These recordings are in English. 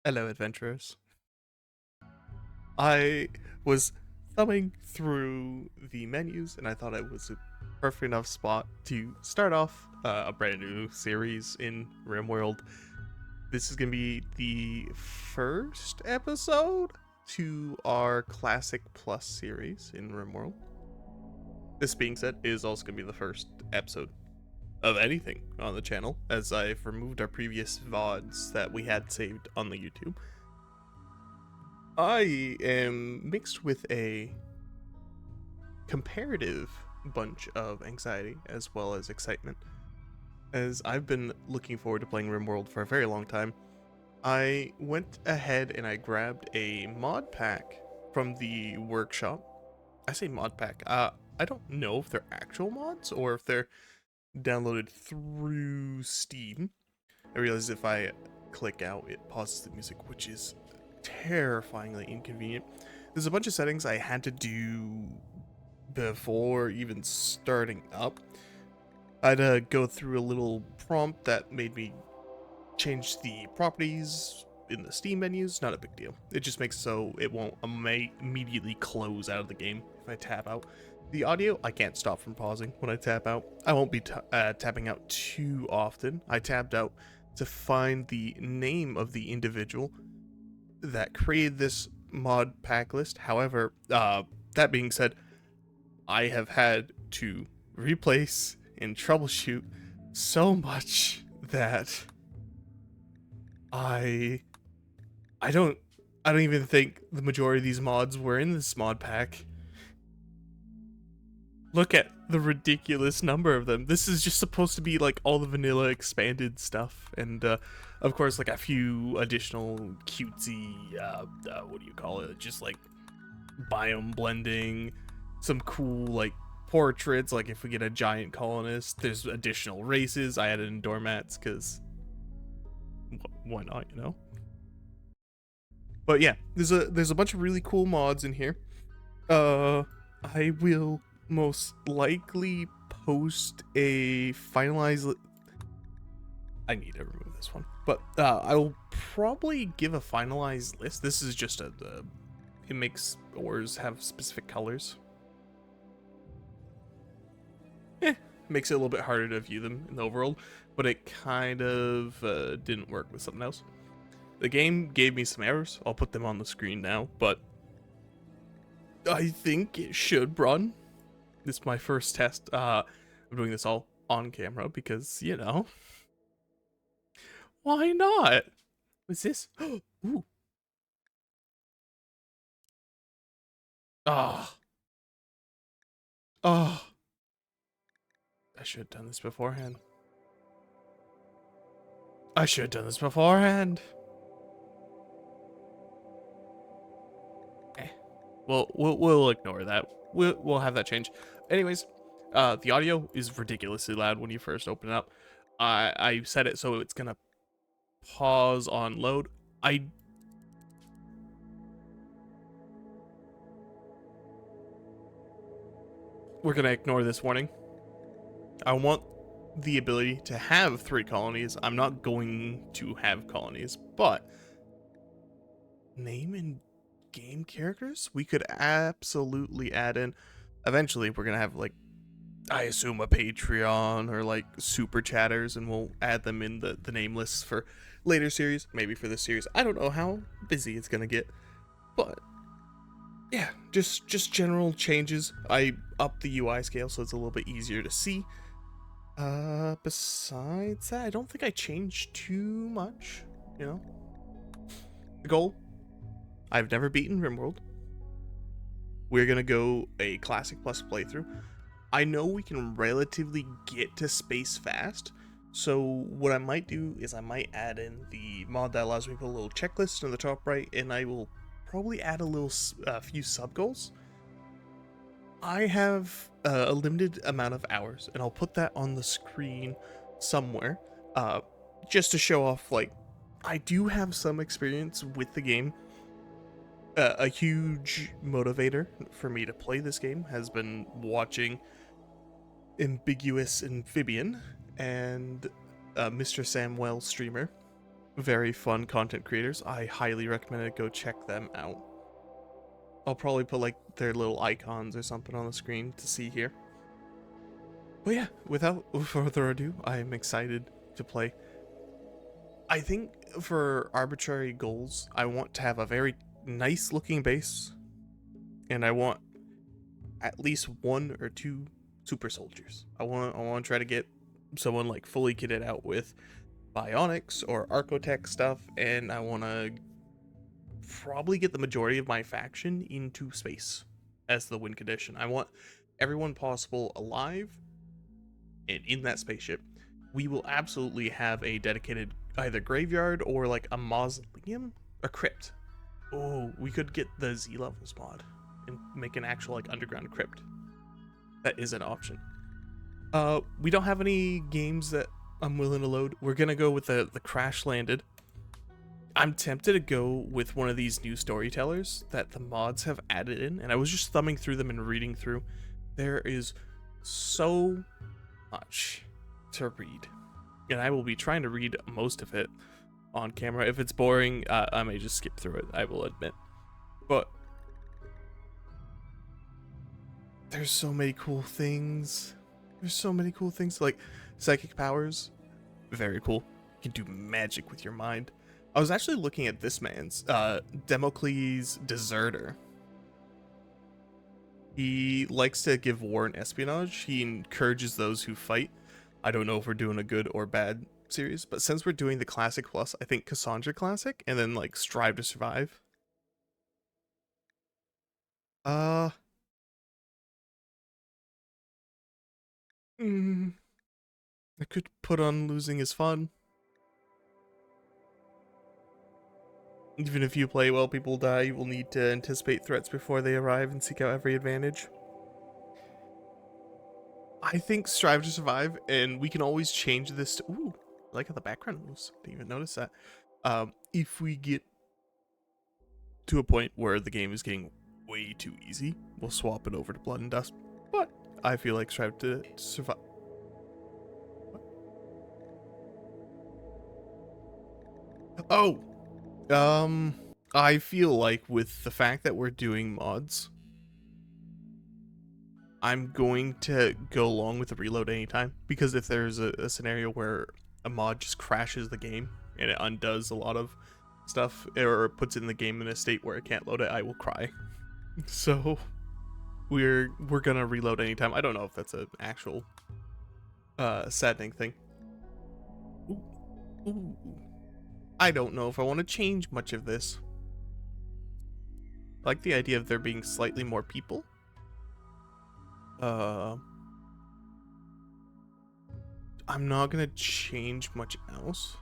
Hello, adventurers. I was thumbing through the menus and I thought it was a perfect enough spot to start off a brand new series in Rimworld. This is going to be the first episode to our Classic Plus series in Rimworld. This being said, it is also going to be the first episode of anything on the channel, as I've removed our previous VODs that we had saved on the YouTube. I am mixed with a comparative bunch of anxiety as well as excitement, as I've been looking forward to playing Rimworld for a very long time. I went ahead and I grabbed a mod pack from the workshop. I say mod pack, I don't know if they're actual mods or if they're downloaded through Steam. I realize if I click out, it pauses the music, which is terrifyingly inconvenient. There's a bunch of settings I had to do before even starting up. I had to go through a little prompt that made me change the properties in the Steam menus. Not a big deal. It just makes so it won't immediately close out of the game if I tap out. The audio, I can't stop from pausing when I tap out. I won't be tapping out too often. I tapped out to find the name of the individual that created this mod pack list. However, that being said, I have had to replace and troubleshoot so much that I don't even think the majority of these mods were in this mod pack. Look at the ridiculous number of them. This is just supposed to be like all the vanilla expanded stuff, and of course like a few additional cutesy what do you call it, just like biome blending, some cool like portraits, like if we get a giant colonist, there's additional races. I added in doormats because why not, you know? But yeah, there's a bunch of really cool mods in here. I will most likely post a finalized I need to remove this one, but I will probably give a finalized list. This is just it makes ores have specific colors. Makes it a little bit harder to view them in the overworld, but it kind of didn't work with something else. The game gave me some errors. I'll put them on the screen now, but I think it should run. This is my first test. I'm doing this all on camera because, you know, why not? What's this? Ooh. Ah. Oh. I should have done this beforehand. I should have done this beforehand. Well, we'll ignore that. We'll have that change. Anyways, the audio is ridiculously loud when you first open it up. I set it so it's gonna pause on load. We're gonna ignore this warning. I want the ability to have 3 colonies. I'm not going to have colonies, but name and game characters we could absolutely add in. Eventually we're gonna have, like, I assume a Patreon or like super chatters, and we'll add them in the name lists for later series, maybe for this series. I don't know how busy it's gonna get, but yeah, just general changes. I upped the UI scale so it's a little bit easier to see. Besides that, I don't think I changed too much, you know. The goal, I've never beaten Rimworld. We're gonna go a Classic Plus playthrough. I know we can relatively get to space fast, so what I might do is I might add in the mod that allows me to put a little checklist in the top right, and I will probably add a few sub goals. I have a limited amount of hours, and I'll put that on the screen somewhere, just to show off, like, I do have some experience with the game. A huge motivator for me to play this game has been watching Ambiguous Amphibian and Mr. Samwell streamer. very fun content creators. I highly recommend it. Go check them out. I'll probably put like their little icons or something on the screen to see here. But yeah, without further ado, I am excited to play. I think for arbitrary goals, I want to have a very nice looking base, and I want at least one or two super soldiers. I want to try to get someone like fully kitted out with bionics or archotech stuff, and I want to probably get the majority of my faction into space as the win condition. I want everyone possible alive and in that spaceship. We will absolutely have a dedicated either graveyard or like a mausoleum or crypt. Oh, we could get the Z levels mod and make an actual like underground crypt. That is an option. We don't have any games that I'm willing to load. We're gonna go with the crash landed. I'm tempted to go with one of these new storytellers that the mods have added in, and I was just thumbing through them and reading through. There is so much to read, and I will be trying to read most of it on camera. If it's boring, I may just skip through it, I will admit. But there's so many cool things. There's so many cool things, like psychic powers. Very cool. You can do magic with your mind. I was actually looking at this man's Democles Deserter. He likes to give war and espionage. He encourages those who fight. I don't know if we're doing a good or bad series, but since we're doing the Classic Plus, I think Cassandra Classic and then like Strive to Survive. Uh, I could put on Losing is Fun. Even if you play well, people die. You will need to anticipate threats before they arrive and seek out every advantage. I think Strive to Survive, and we can always change this to... Ooh, I like how the background moves. Didn't even notice that. If we get to a point where the game is getting way too easy, we'll swap it over to Blood and Dust. But I feel like Strive to Survive... Oh! I feel like with the fact that we're doing mods, I'm going to go along with the reload anytime, because if there's a scenario where a mod just crashes the game and it undoes a lot of stuff or puts it in the game in a state where it can't load it, I will cry. So we're gonna reload anytime. I don't know if that's an actual saddening thing. Ooh. Ooh. I don't know if I want to change much of this. I like the idea of there being slightly more people. I'm not gonna change much else.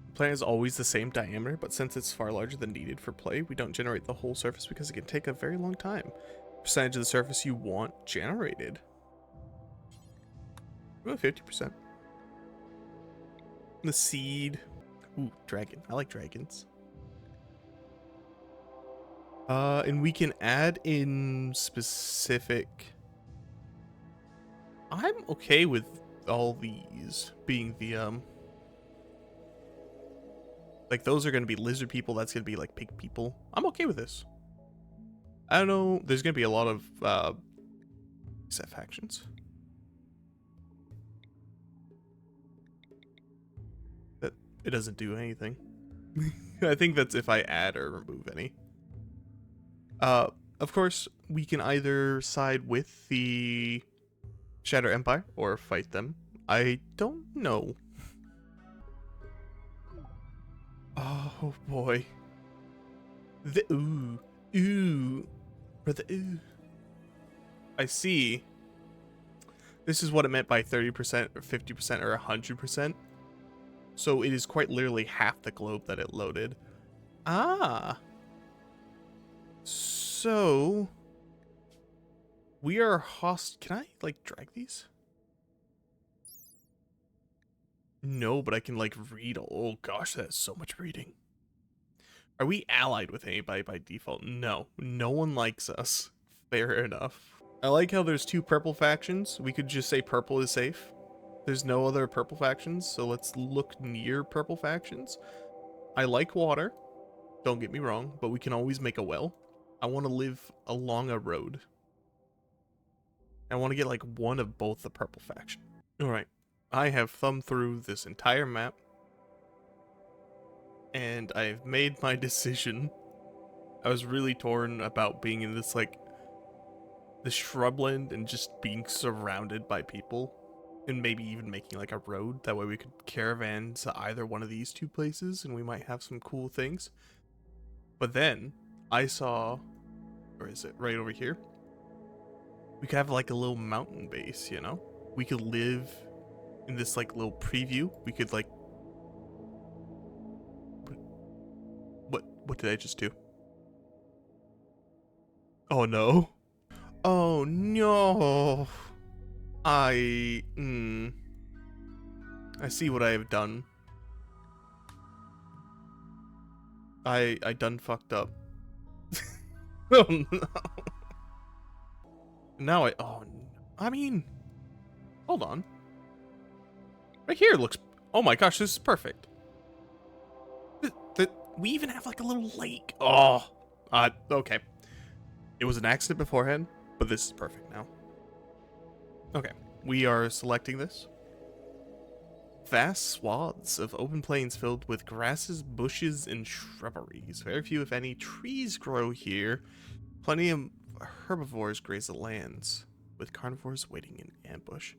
The plan is always the same diameter, but since it's far larger than needed for play, we don't generate the whole surface because it can take a very long time. Percentage of the surface you want generated. Ooh, 50%. The seed. Ooh, dragon. I like dragons. And we can add in specific... I'm okay with all these being the, like, those are going to be lizard people, that's going to be, like, pig people. I'm okay with this. I don't know, there's going to be a lot of, set factions. That it doesn't do anything. I think that's if I add or remove any. Of course, we can either side with the Shadow Empire or fight them. I don't know. Oh boy. The ooh, for the ooh. I see. This is what it meant by 30% or 50% or 100%. So it is quite literally half the globe that it loaded. Ah. So we are can I like drag these? No, but I can like read. Oh gosh, that's so much reading. Are we allied with anybody by default? No, no one likes us. Fair enough. I like how there's two purple factions. We could just say purple is safe. There's no other purple factions, so let's look near purple factions. I like water, don't get me wrong, but we can always make a well. I want to live along a road. I want to get like one of both the purple faction. Alright, I have thumbed through this entire map, and I've made my decision. I was really torn about being in this, like, the shrubland and just being surrounded by people, and maybe even making like a road. That way we could caravan to either one of these two places, and we might have some cool things. But then I saw, or is it right over here? We could have like a little mountain base, you know? We could live in this like little preview. We could like, what did I just do? Oh no. Oh no. I see what I have done. I done fucked up. Oh no. Now I mean, hold on. Right here looks, oh my gosh, this is perfect. We even have like a little lake. Oh, okay. It was an accident beforehand, but this is perfect now. Okay, we are selecting this. Vast swaths of open plains filled with grasses, bushes, and shrubberies. Very few, if any, trees grow here. Plenty of herbivores graze the lands, with carnivores waiting in ambush.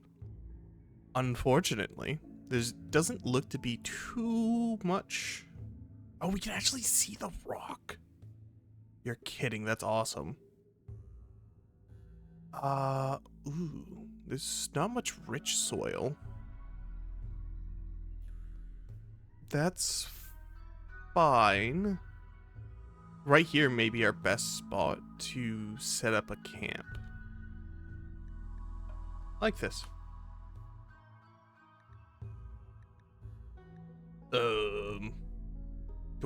Unfortunately, there doesn't look to be too much. Oh, we can actually see the rock. You're kidding, that's awesome. Ooh, there's not much rich soil. That's fine. Right here may be our best spot to set up a camp. Like this. Do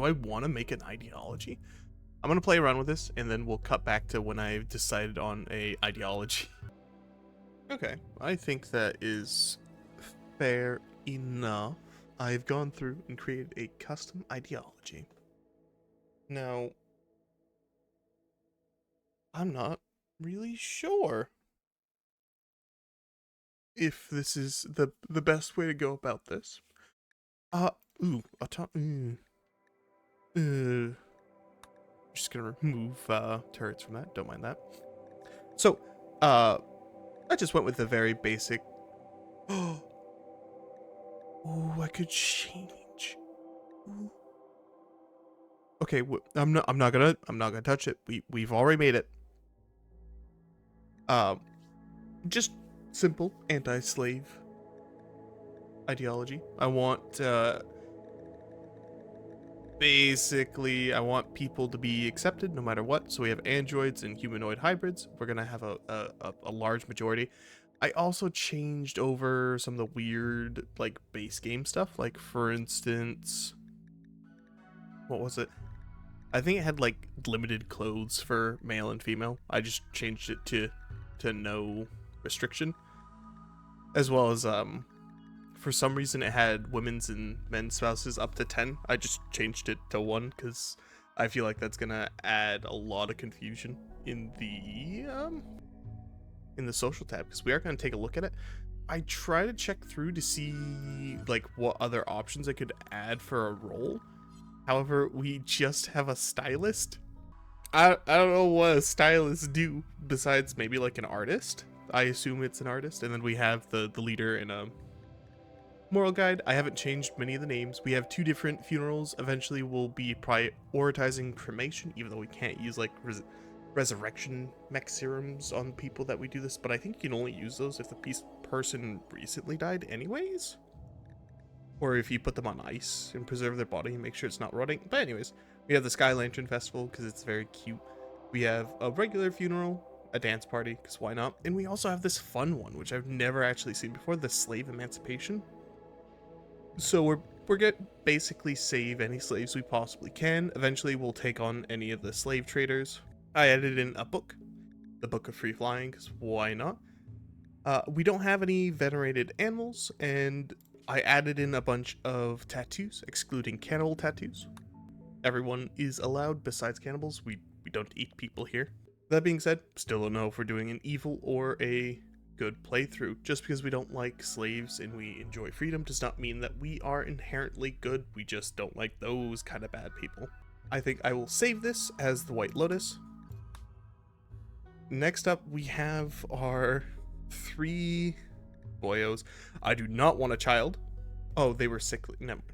I want to make an ideology? I'm going to play around with this, and then we'll cut back to when I've decided on a ideology. Okay, I think that is fair enough. I've gone through and created a custom ideology. Now, I'm not really sure if this is the best way to go about this. Just gonna remove turrets from that. Don't mind that. So, I just went with the very basic. Oh, I could change. Ooh. Okay, I'm not gonna touch it. We've already made it. Just simple anti-slave ideology. I want basically I want people to be accepted no matter what. So we have androids and humanoid hybrids. We're gonna have a large majority. I also changed over some of the weird like base game stuff. Like for instance, what was it? I think it had like limited clothes for male and female. I just changed it to no restriction, as well as for some reason it had women's and men's spouses up to 10. I just changed it to 1 because I feel like that's gonna add a lot of confusion in the social tab, because we are going to take a look at it. I try to check through to see like what other options I could add for a role. However, we just have a stylist. I don't know what a stylist do besides maybe like an artist. I assume it's an artist. And then we have the leader and a moral guide. I haven't changed many of the names. We have 2 different funerals. Eventually we'll be prioritizing cremation, even though we can't use like resurrection mech serums on people that we do this, but I think you can only use those if the person recently died anyways, or if you put them on ice and preserve their body and make sure it's not rotting. But anyways, we have the Sky Lantern Festival because it's very cute. We have a regular funeral, a dance party because why not, and we also have this fun one which I've never actually seen before, the slave emancipation. So we're gonna basically save any slaves we possibly can. Eventually we'll take on any of the slave traders. I added in a book, the Book of Free Flying, because why not? We don't have any venerated animals, and I added in a bunch of tattoos, excluding cannibal tattoos. Everyone is allowed besides cannibals. We don't eat people here. That being said, still don't know if we're doing an evil or a good playthrough. Just because we don't like slaves and we enjoy freedom does not mean that we are inherently good. We just don't like those kind of bad people. I think I will save this as the White Lotus. Next up, we have our 3 boyos. I do not want a child. Oh, they were sickly. Never mind.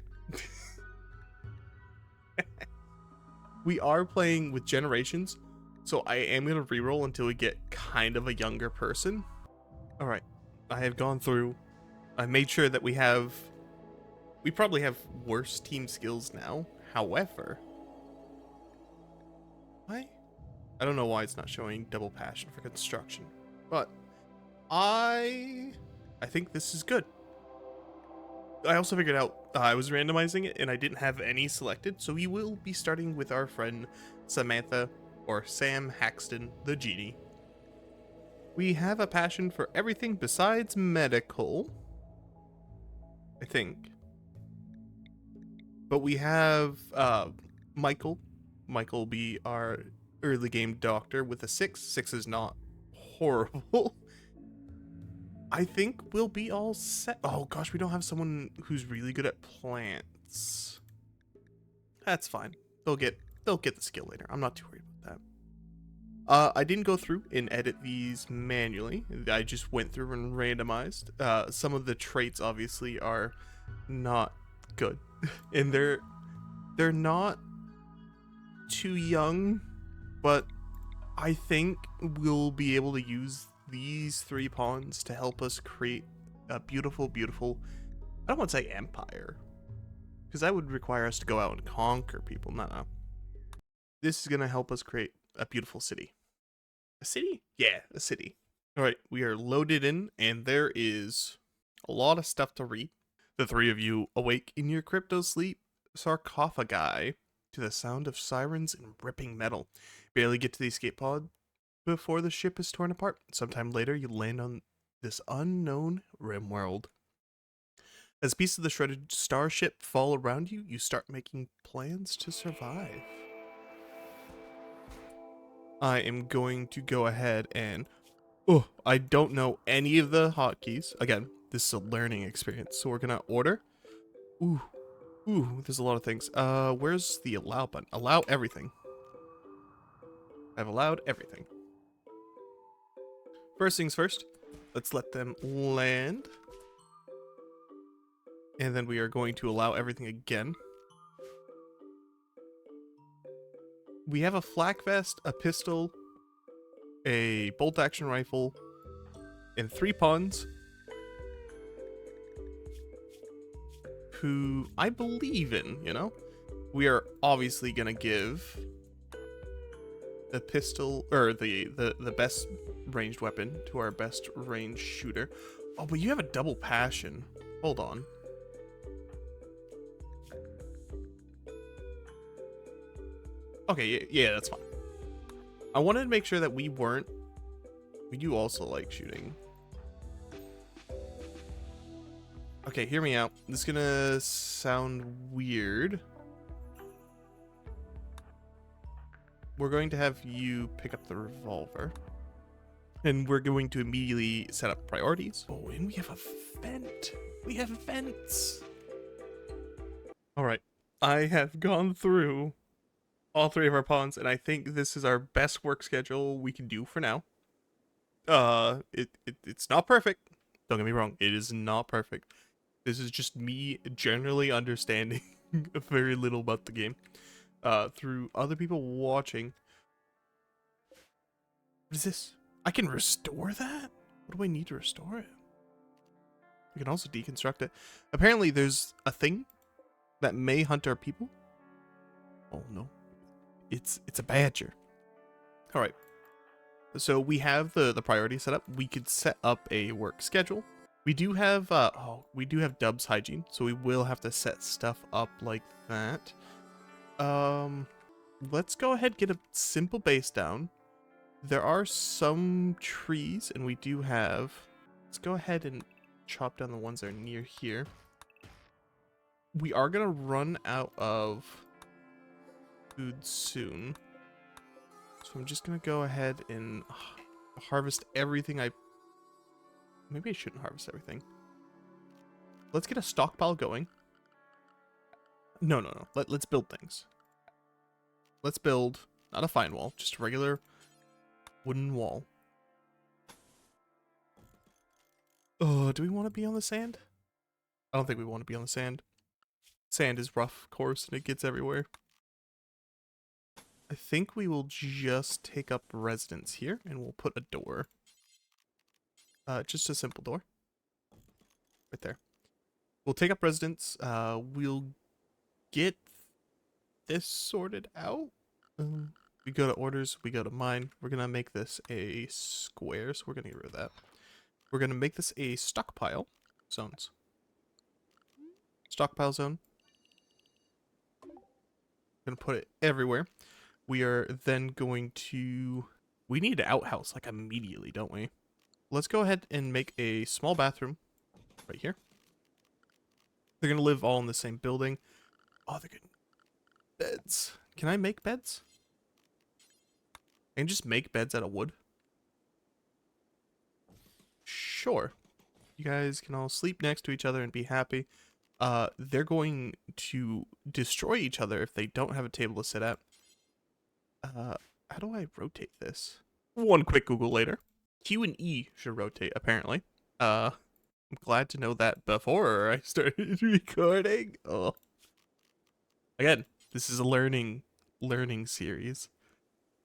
We are playing with generations, so I am going to reroll until we get kind of a younger person. All right, I have gone through. I made sure that we probably have worse team skills now. However, I don't know why it's not showing double passion for construction, but I think this is good. I also figured out I was randomizing it and I didn't have any selected, so we will be starting with our friend Samantha, or Sam Haxton, the genie. We have a passion for everything besides medical, I think. But we have Michael. Michael will be our early game doctor with a 6. 6 is not horrible. I think we'll be all set. Oh gosh, we don't have someone who's really good at plants. That's fine. They'll get the skill later. I'm not too worried about that. I didn't go through and edit these manually. I just went through and randomized. Some of the traits obviously are not good, and they're not too young, but I think we'll be able to use these 3 pawns to help us create a beautiful, beautiful, I don't want to say empire, because that would require us to go out and conquer people. No. This is going to help us create a beautiful city. A city? Yeah, a city. All right, we are loaded in, and there is a lot of stuff to read. The 3 of you awake in your crypto sleep sarcophagi to the sound of sirens and ripping metal. Barely get to the escape pod before the ship is torn apart. Sometime later, you land on this unknown Rimworld. As pieces of the shredded starship fall around you, you start making plans to survive. I am going to go ahead and... Oh, I don't know any of the hotkeys. Again, this is a learning experience, so we're gonna order. Ooh, there's a lot of things. Where's the allow button? Allow everything. I've allowed everything. First things first, let's let them land. And then we are going to allow everything again. We have a flak vest, a pistol, a bolt action rifle, and 3 pawns who I believe in, you know? We are obviously gonna give the pistol, or the best ranged weapon to our best ranged shooter. Oh, but you have a double passion. Hold on. Okay, yeah, that's fine. I wanted to make sure that we do also like shooting. Okay, hear me out. This is gonna sound weird. We're going to have you pick up the revolver. And we're going to immediately set up priorities. Oh, and we have a vent. We have vents. All right. I have gone through all 3 of our pawns, and I think this is our best work schedule we can do for now. It's not perfect. Don't get me wrong. It is not perfect. This is just me generally understanding very little about the game through other people watching. What is this? I can restore that? What do I need to restore it? I can also deconstruct it. Apparently there's a thing that may hunt our people. Oh no. It's a badger. Alright. So we have the priority set up. We could set up a work schedule. We do have Dub's hygiene, so we will have to set stuff up like that. Let's go ahead and get a simple base down. There are some trees, and we do have Let's go ahead and chop down the ones that are near here. We are gonna run out of food soon. So I'm just gonna go ahead and harvest everything Maybe I shouldn't harvest everything. Let's get a stockpile going. No. Let's build things. Let's build, not a fine wall, just a regular wooden wall. Oh, do we want to be on the sand? I don't think we want to be on the sand. Sand is rough, coarse, and it gets everywhere. I think we will just take up residence here, and we'll put a door. Just a simple door. Right there. We'll take up residence. We'll get this sorted out. We go to orders, we go to mine. We're going to make this a square, so we're going to get rid of that. We're going to make this a stockpile zones. Stockpile zone. Going to put it everywhere. We are then going to... We need an outhouse, like, immediately, don't we? Let's go ahead and make a small bathroom right here. They're going to live all in the same building. Oh, they're getting beds. Can I make beds? I can just make beds out of wood. Sure. You guys can all sleep next to each other and be happy. They're going to destroy each other if they don't have a table to sit at. How do I rotate this? One quick Google later. Q and E should rotate, apparently. I'm glad to know that before I started recording. Oh. Again, this is a learning series.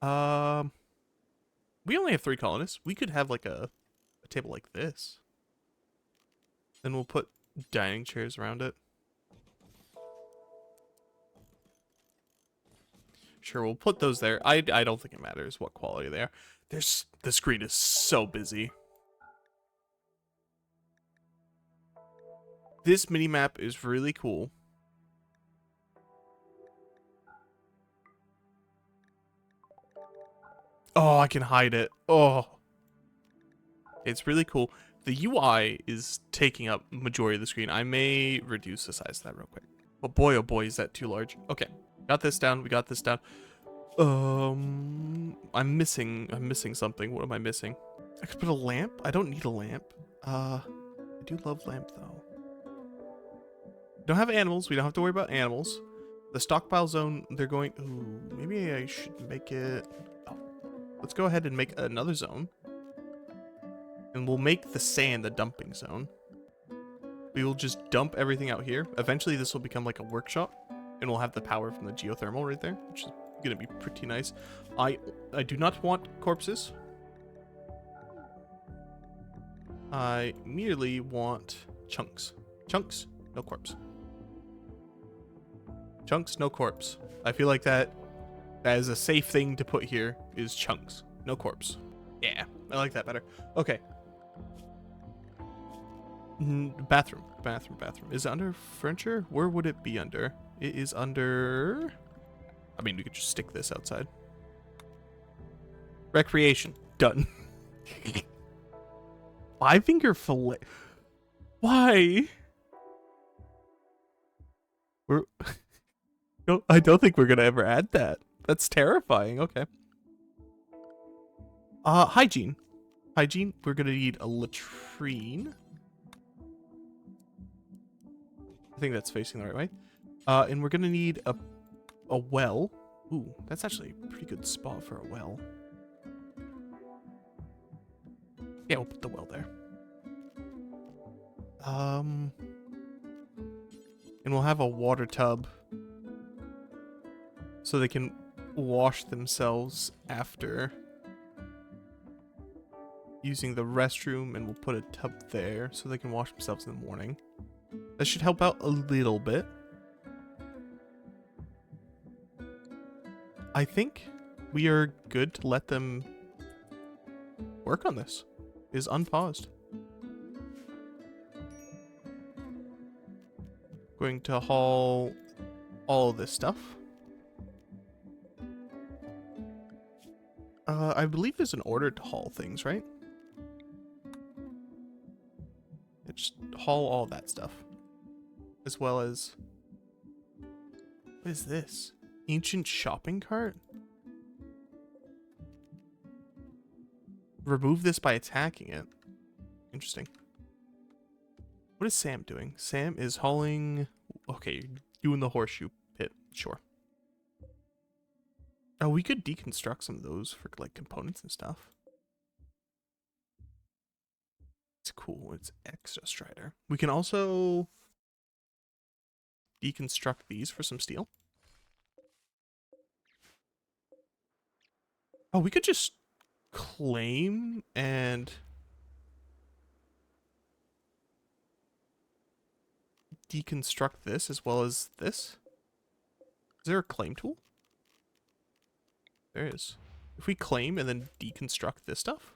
We only have 3 colonists. We could have like a table like this. Then we'll put dining chairs around it. Sure, we'll put those there. I don't think it matters what quality they are. The screen is so busy. This mini-map is really cool. Oh, I can hide it. Oh. It's really cool. The UI is taking up majority of the screen. I may reduce the size of that real quick. But boy, oh boy, is that too large. Okay. Got this down. We got this down. I'm missing something. What am I missing? I could put a lamp. I don't need a lamp. I do love lamp though. Don't have animals. We don't have to worry about animals. The stockpile zone, they're going... Ooh, maybe I should make it... Oh. Let's go ahead and make another zone. And we'll make the sand the dumping zone. We will just dump everything out here. Eventually this will become like a workshop. And we'll have the power from the geothermal right there, which is gonna be pretty nice. I do not want corpses. I merely want chunks. Chunks, no corpse. Chunks, no corpse. I feel like that is a safe thing to put here, is chunks, no corpse. Yeah, I like that better. Okay. Bathroom. Is it under furniture? Where would it be under? It is under... I mean, we could just stick this outside. Recreation. Done. 5-finger fillet. Why? No, I don't think we're gonna ever add that. That's terrifying. Okay. Hygiene. Hygiene. We're gonna need a latrine. I think that's facing the right way. And we're gonna need a well. Ooh, that's actually a pretty good spot for a well. Yeah, we'll put the well there. And we'll have a water tub so they can wash themselves after using the restroom, and we'll put a tub there so they can wash themselves in the morning. That should help out a little bit. I think we are good to let them work on this. It is unpaused. Going to haul all of this stuff. I believe there's an order to haul things, right? haul all that stuff. As well as... What is this? Ancient shopping cart? Remove this by attacking it. Interesting. What is Sam doing? Sam is hauling... Okay, doing the horseshoe pit. Sure. Oh, we could deconstruct some of those for, like, components and stuff. It's cool. It's extra strider. We can also deconstruct these for some steel. Oh, we could just claim and deconstruct this as well as this. Is there a claim tool? There is. If we claim and then deconstruct this stuff.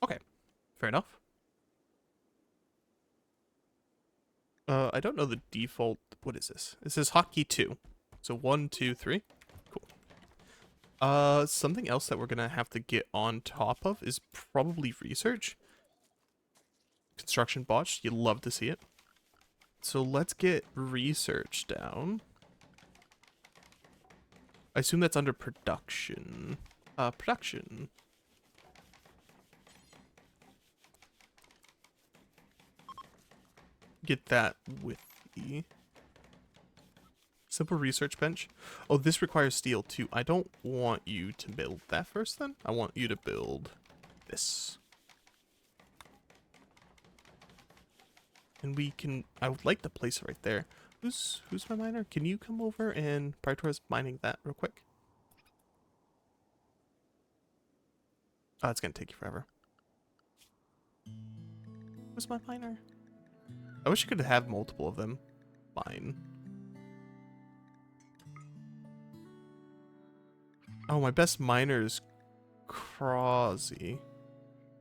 Okay, fair enough. I don't know the default. What is this? It says hotkey 2. So 1, 2, 3. Cool. Something else that we're gonna have to get on top of is probably research. Construction botched. You'd love to see it. So let's get research down. I assume that's under production. Production. Get that with the simple research bench. Oh, this requires steel too. I don't want you to build that first then. I want you to build this. And we can, I would like to place it right there. Who's my miner? Can you come over and prioritize mining that real quick? Oh, it's gonna take you forever. Who's my miner? I wish I could have multiple of them. Mine. Oh, my best miner is Crawzy.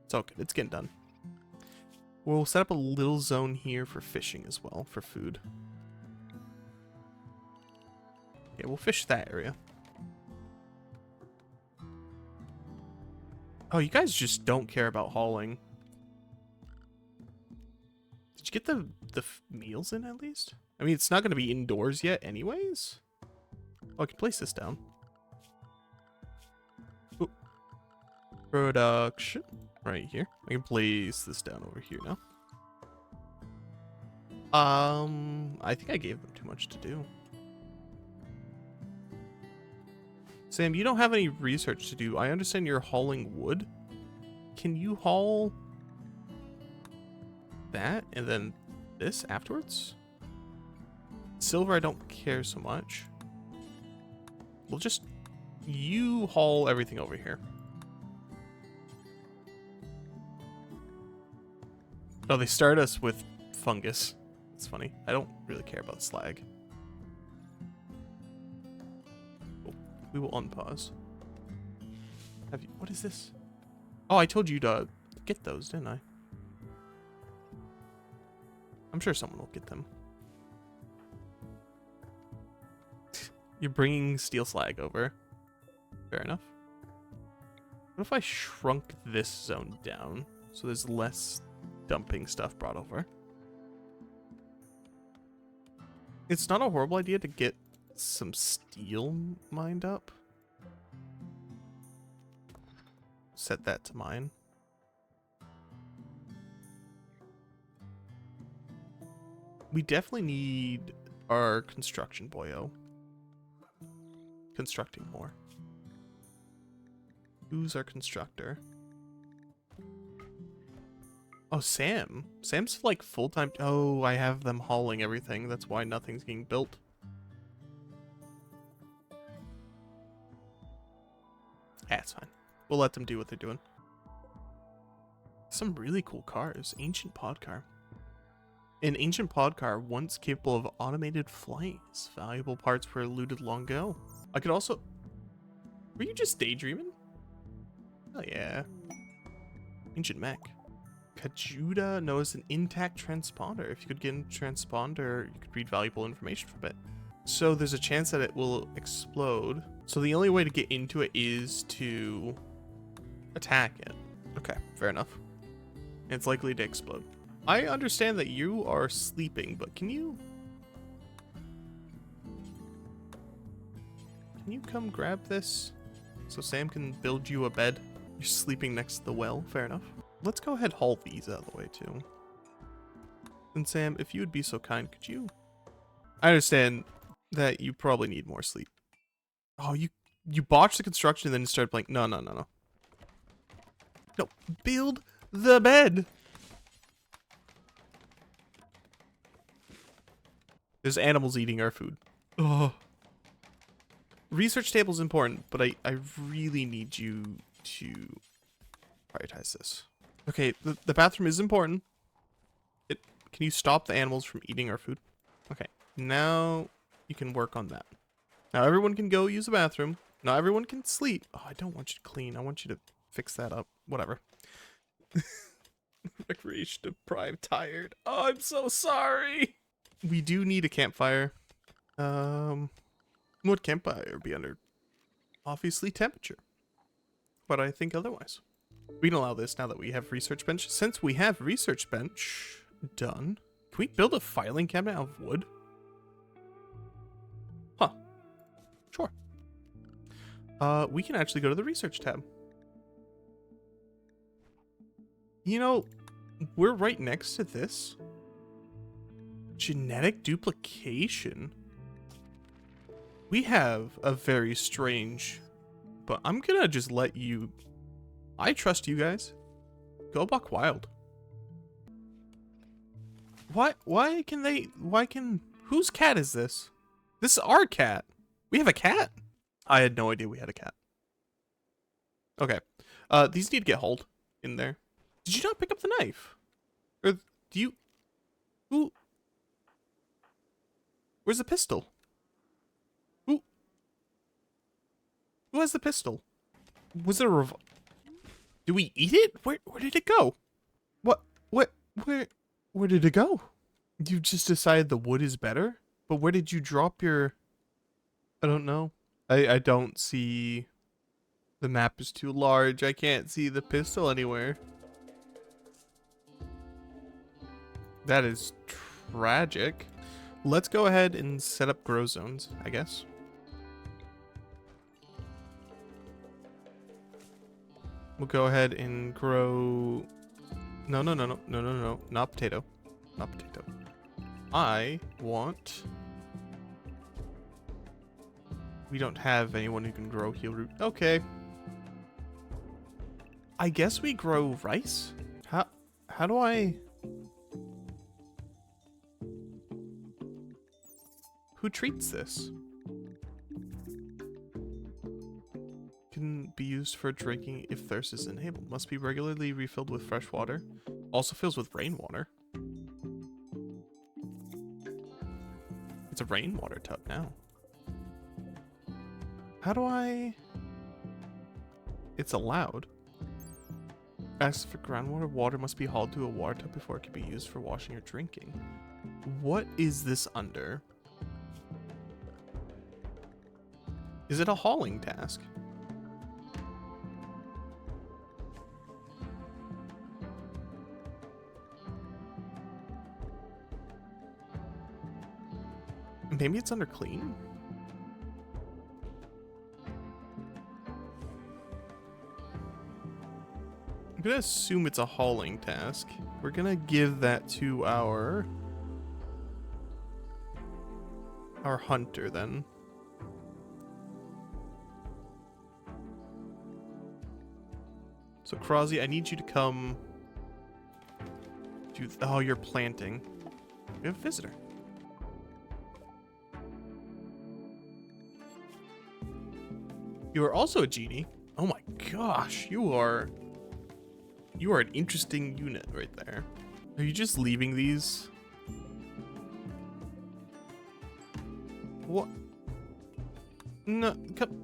It's okay. It's getting done. We'll set up a little zone here for fishing as well, for food. Okay, we'll fish that area. Oh, you guys just don't care about hauling. Did you get the meals in at least? I mean, it's not going to be indoors yet anyways. Oh, I can place this down. Ooh. Production. Right here. I can place this down over here now. I think I gave them too much to do. Sam, you don't have any research to do. I understand you're hauling wood. Can you haul that and then this afterwards? Silver, I don't care so much. We'll just... You haul everything over here. Oh, they start us with fungus. It's funny. I don't really care about slag. Oh, we will unpause. Have you... What is this? Oh, I told you to get those, didn't I? I'm sure someone will get them. You're bringing steel slag over. Fair enough. What if I shrunk this zone down so there's less dumping stuff brought over? It's not a horrible idea to get some steel mined up. Set that to mine. We definitely need our construction boyo constructing more. Who's our constructor? Oh, Sam. Sam's like full-time. Oh, I have them hauling everything. That's why nothing's getting built. That's fine. We'll let them do what they're doing. Some really cool cars. Ancient pod car. An ancient pod car once capable of automated flights. Valuable parts were looted long ago. I could also... Were you just daydreaming? Oh yeah. Ancient mech. Kajuda knows an intact transponder. If you could get a transponder, you could read valuable information from it. So there's a chance that it will explode. So the only way to get into it is to attack it. Okay, fair enough. It's likely to explode. I understand that you are sleeping, but can you come grab this so Sam can build you a bed? You're sleeping next to the well, fair enough. Let's go ahead haul these out of the way too. And Sam, if you would be so kind, could you? I understand that you probably need more sleep. Oh, you botched the construction and then started playing. No. No, build the bed. There's animals eating our food. Oh. Research table is important, but I really need you to prioritize this. Okay, the bathroom is important. Can you stop the animals from eating our food? Okay, now you can work on that. Now everyone can go use the bathroom. Now everyone can sleep. Oh, I don't want you to clean. I want you to fix that up. Whatever. Recreation deprived, tired. Oh, I'm so sorry. We do need a campfire. Would campfire be under? Obviously temperature. But I think otherwise. We can allow this now that we have research bench. Since we have research bench done, can we build a filing cabinet out of wood? Huh. Sure. We can actually go to the research tab. You know, we're right next to this. Genetic duplication. We have a very strange, but I'm gonna just let you, I trust you guys. Go buck wild. Why can, whose cat is this? This is our cat. We have a cat? I had no idea we had a cat. Okay. These need to get hauled in there. Did you not pick up the knife? Or do you, where's the pistol? Who has the pistol? Was there a did we eat it? Where did it go? Where did it go? You just decided the wood is better? But where did you drop your, I don't know. I don't see, the map is too large. I can't see the pistol anywhere. That is tragic. Let's go ahead and set up grow zones, I guess. We'll go ahead and grow. No, not potato. Not potato. I want. We don't have anyone who can grow heal root. Okay. I guess we grow rice? How do I? Who treats this? Can be used for drinking if thirst is enabled. Must be regularly refilled with fresh water. Also fills with rainwater. It's a rainwater tub now. How do I? It's allowed. Asks for groundwater. Water must be hauled to a water tub before it can be used for washing or drinking. What is this under? Is it a hauling task? Maybe it's under clean? I'm gonna assume it's a hauling task. We're gonna give that to our hunter then. So Krozzy, I need you to come do, oh, you're planting. We have a visitor. You are also a genie. Oh my gosh, you are an interesting unit right there. Are you just leaving these? What? No, come.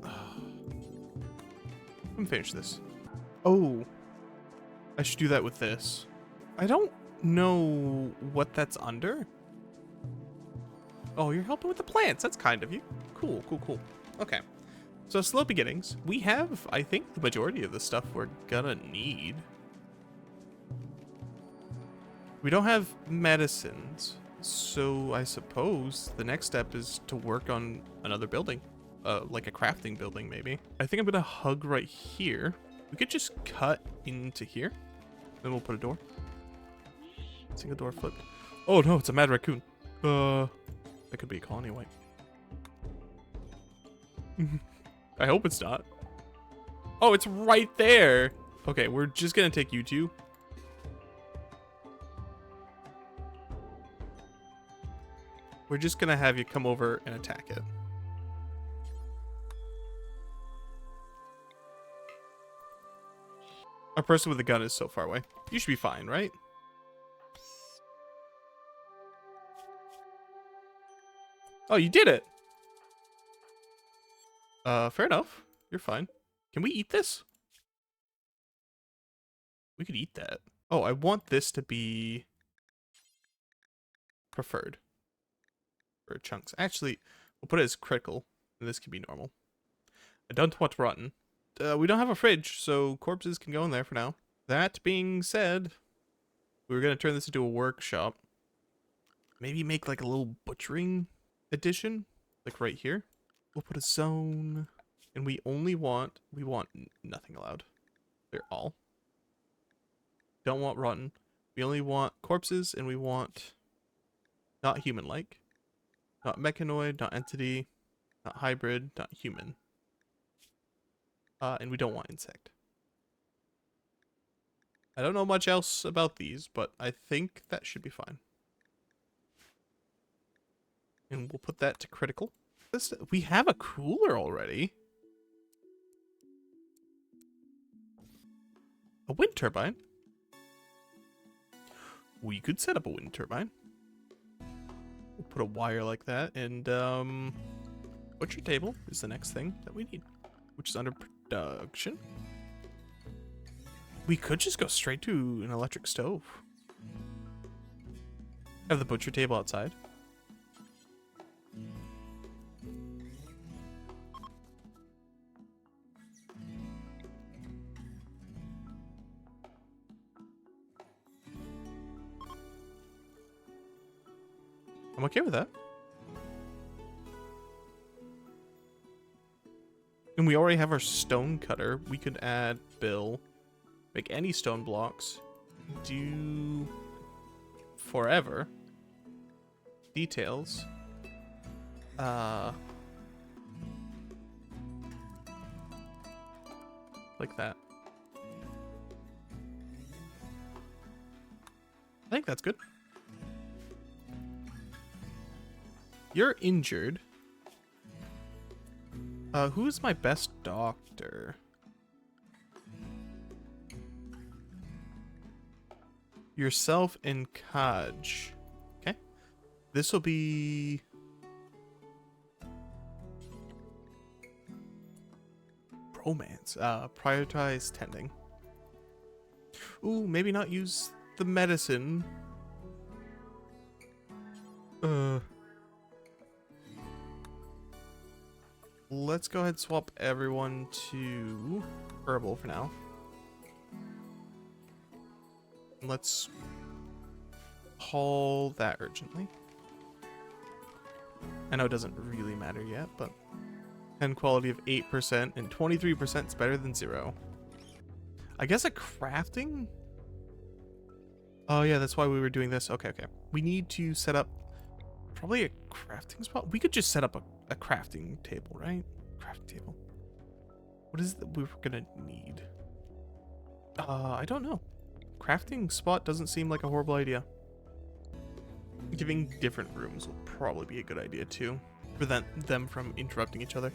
Let me finish this. Oh, I should do that with this. I don't know what that's under. Oh, you're helping with the plants. That's kind of you. Cool. Okay. So slow beginnings. We have, I think, the majority of the stuff we're gonna need. We don't have medicines, so I suppose the next step is to work on another building. Like a crafting building, maybe. I think I'm gonna hug right here. We could just cut into here. Then we'll put a door. Single door flipped. Oh no, it's a Mad Raccoon. That could be a colony white. I hope it's not. Oh, it's right there. Okay, we're just gonna take you two. We're just gonna have you come over and attack it. Our person with the gun is so far away. You should be fine, right? Oh, you did it. Fair enough. You're fine. Can we eat this? We could eat that. Oh, I want this to be preferred for chunks. Actually, we'll put it as critical, and this can be normal. I don't want rotten. We don't have a fridge, so corpses can go in there for now. That being said, we were gonna turn this into a workshop. Maybe make like a little butchering edition, like right here. We'll put a zone, and we want nothing allowed. They're all. Don't want rotten. We only want corpses, and we want not human-like, not mechanoid, not entity, not hybrid, not human. And we don't want insect. I don't know much else about these, but I think that should be fine. And we'll put that to critical. We have a cooler already. A wind turbine? We could set up a wind turbine. We'll put a wire like that, and butcher table is the next thing that we need, which is under production. We could just go straight to an electric stove. Have the butcher table outside. I'm okay with that. And we already have our stone cutter. We could add Bill. Make any stone blocks. Do forever. Details. Like that. I think that's good. You're injured. Who's my best doctor? Yourself and Kaj. Okay. This will be... romance. Prioritize tending. Ooh, maybe not use the medicine. Let's go ahead and swap everyone to herbal for now. Let's haul that urgently. I know it doesn't really matter yet, but 10 quality of 8% and 23% is better than 0. I guess a crafting? Oh yeah, that's why we were doing this. Okay, okay. We need to set up probably a crafting spot. We could just set up a crafting table, right? Crafting table. What is it we're gonna need? I don't know. Crafting spot doesn't seem like a horrible idea. Giving different rooms will probably be a good idea too. Prevent them from interrupting each other.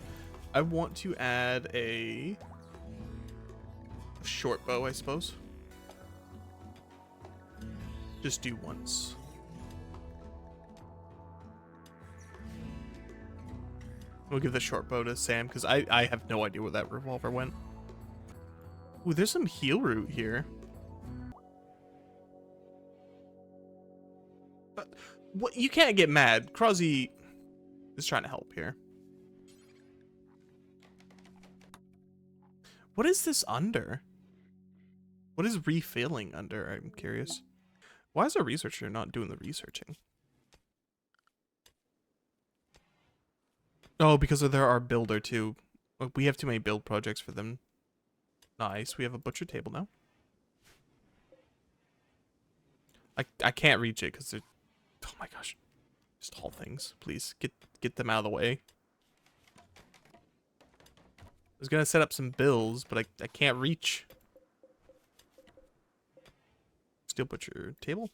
I want to add a short bow, I suppose. Just do once. We'll give the short bow to Sam because I have no idea where that revolver went. Ooh, there's some heal root here. But what? You can't get mad. Krozzy is trying to help here. What is this under? What is refilling under? I'm curious. Why is a researcher not doing the researching? Oh, because they're our builder too. We have too many build projects for them. Nice. We have a butcher table now. I can't reach it because they're... Oh my gosh. Just tall things. Please, get them out of the way. I was gonna set up some bills, but I can't reach. Steel butcher table.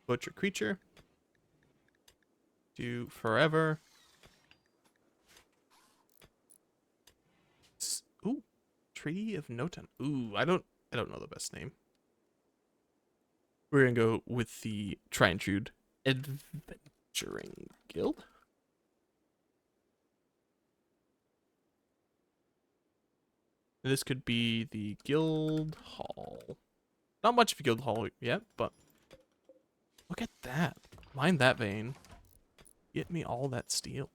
Butcher creature. Do forever. Ooh. Treaty of Noten. Ooh, I don't know the best name. We're gonna go with the Try and Intrude Adventuring Guild. This could be the guild hall. Not much of a guild hall yet, but look at that. Mine that vein. Get me all that steel.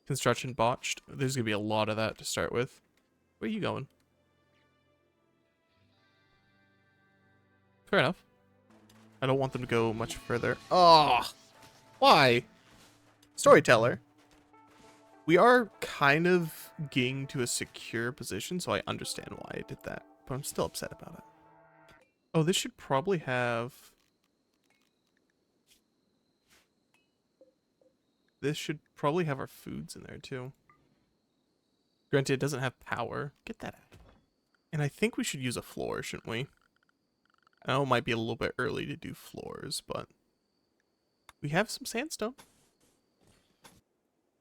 Construction botched. There's gonna be a lot of that to start with. Where are you going? Fair enough. I don't want them to go much further. Oh, why? Storyteller. We are kind of getting to a secure position, so I understand why I did that. But I'm still upset about it. Oh, this should probably have... This should probably have our foods in there, too. Granted, it doesn't have power. Get that out. And I think we should use a floor, shouldn't we? I know it might be a little bit early to do floors, but... We have some sandstone.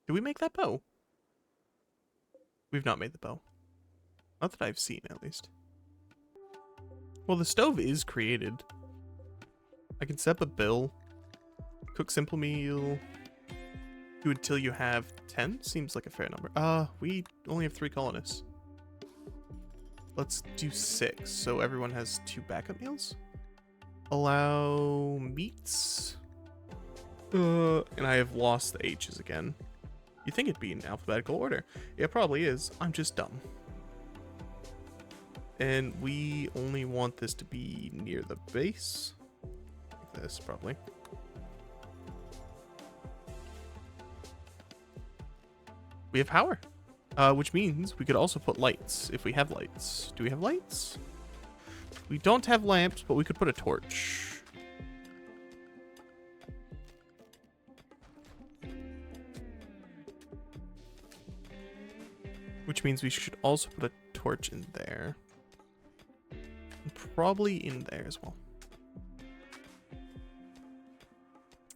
Did we make that bow? We've not made the bow. Not that I've seen, at least. Well, the stove is created. I can set up a bill. Cook simple meal. Do until you have 10? Seems like a fair number. We only have 3 colonists. Let's do 6, so everyone has 2 backup meals. Allow meats. And I have lost the H's again. You'd think it'd be in alphabetical order. It probably is. I'm just dumb. And we only want this to be near the base. Like this, probably. We have power. Which means we could also put lights if we have lights. Do we have lights? We don't have lamps, but we could put a torch. Which means we should also put a torch in there. And probably in there as well.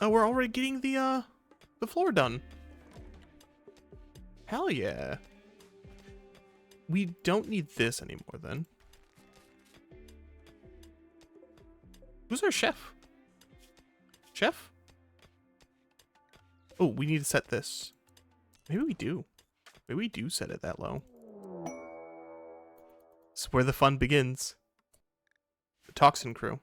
Oh, we're already getting the floor done. Hell yeah. We don't need this anymore then. Who's our chef? Chef? Oh, we need to set this. Maybe we do. Maybe we do set it that low. It's where the fun begins. The toxin crew.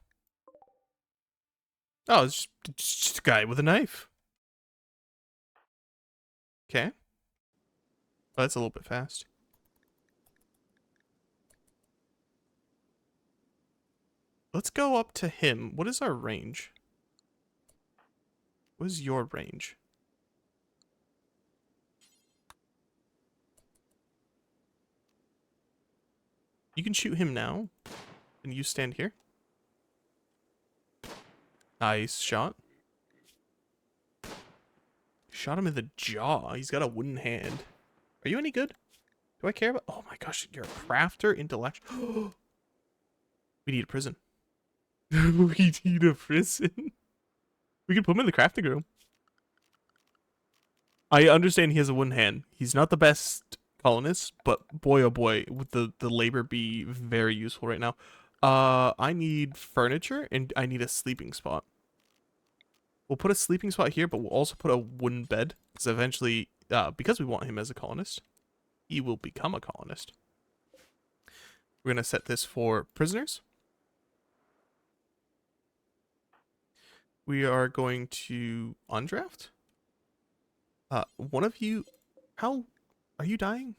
Oh, it's just a guy with a knife. Okay. Oh, that's a little bit fast. Let's go up to him. What is our range? What is your range? You can shoot him now. And you stand here. Nice shot. Shot him in the jaw. He's got a wooden hand. Are you any good? Do I care about... Oh my gosh, you're a crafter, intellectual. We need a prison. We need a prison. We can put him in the crafting room. I understand he has a wooden hand. He's not the best colonist, but boy oh boy, would the labor be very useful right now. I need furniture and I need a sleeping spot. We'll put a sleeping spot here, but we'll also put a wooden bed. Because eventually, because we want him as a colonist, he will become a colonist. We're going to set this for prisoners. We are going to undraft. One of you... How... Are you dying?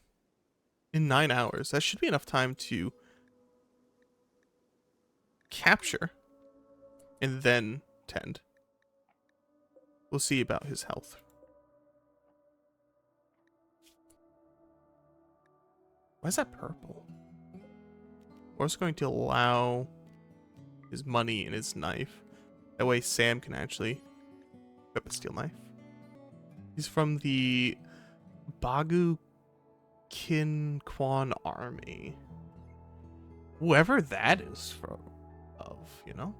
in 9 hours. That should be enough time to capture and then tend. We'll see about his health. Why is that purple? We're just going to allow his money and his knife. That way Sam can actually equip a steel knife. He's from the Bagu Kin Kwan army. Whoever that is from, you know?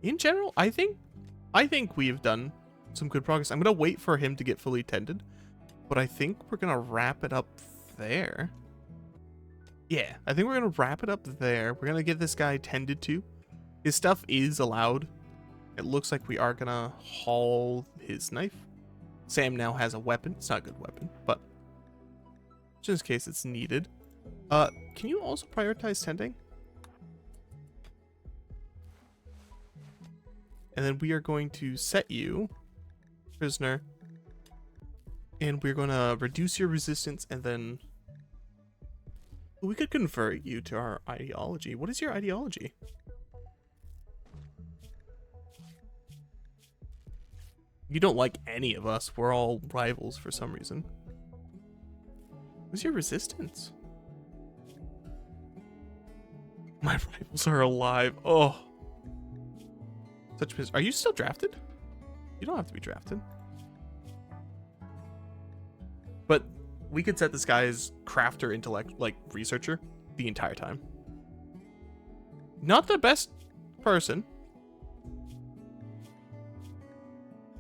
In general, I think we've done some good progress. I'm gonna wait for him to get fully tended, but I think we're gonna wrap it up there. Yeah, I think we're gonna wrap it up there. We're gonna get this guy tended to. His stuff is allowed. It looks like we are gonna haul his knife. Sam now has a weapon. It's not a good weapon, but just in case it's needed. Can you also prioritize tending? And then we are going to set you prisoner. And we're going to reduce your resistance, and then we could convert you to our ideology. What is your ideology? You don't like any of us. We're all rivals for some reason. What's your resistance? My rivals are alive. Oh. Such mis- Are you still drafted? You don't have to be drafted. But we could set this guy as crafter, intellect, like researcher the entire time. Not the best person.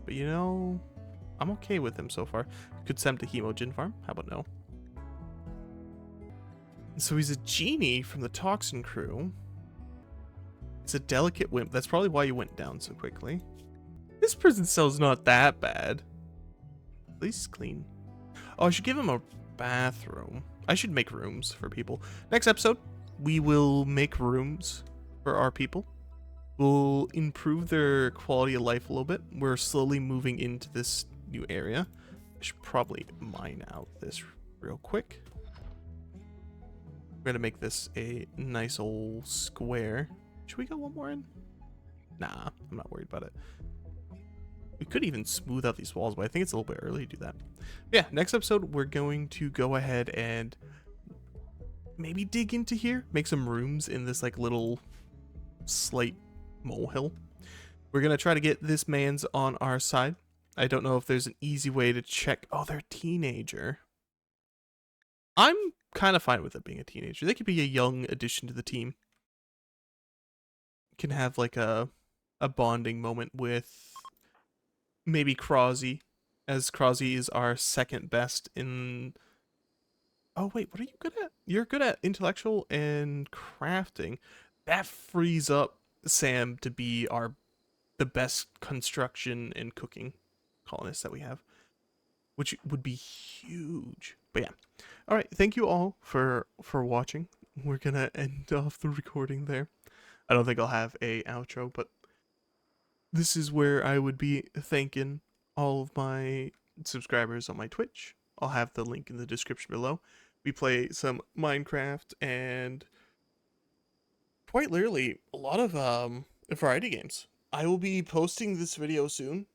But you know, I'm okay with him so far. Could send him to Hemogin Farm. How about no? So he's a genie from the Toxin crew. It's a delicate wimp. That's probably why you went down so quickly. This prison cell's not that bad. At least clean. Oh, I should give him a bathroom. I should make rooms for people. Next episode, we will make rooms for our people. We'll improve their quality of life a little bit. We're slowly moving into this new area. I should probably mine out this real quick. We're gonna make this a nice old square. Should we go one more in? Nah, I'm not worried about it. We could even smooth out these walls, but I think it's a little bit early to do that. Yeah, next episode, we're going to go ahead and maybe dig into here, make some rooms in this like little slate molehill. We're going to try to get this man's on our side. I don't know if there's an easy way to check. Oh, they're a teenager. I'm kind of fine with it being a teenager. They could be a young addition to the team. Can have like a bonding moment with maybe Krause, as Krause is our second best in... Oh, wait, what are you good at? You're good at intellectual and crafting. That frees up Sam to be the best construction and cooking colonist that we have, which would be huge. But yeah. All right, thank you all for watching. We're going to end off the recording there. I don't think I'll have a outro, but this is where I would be thanking all of my subscribers on my Twitch. I'll have the link in the description below. We play some Minecraft and quite literally a lot of variety games. I will be posting this video soon.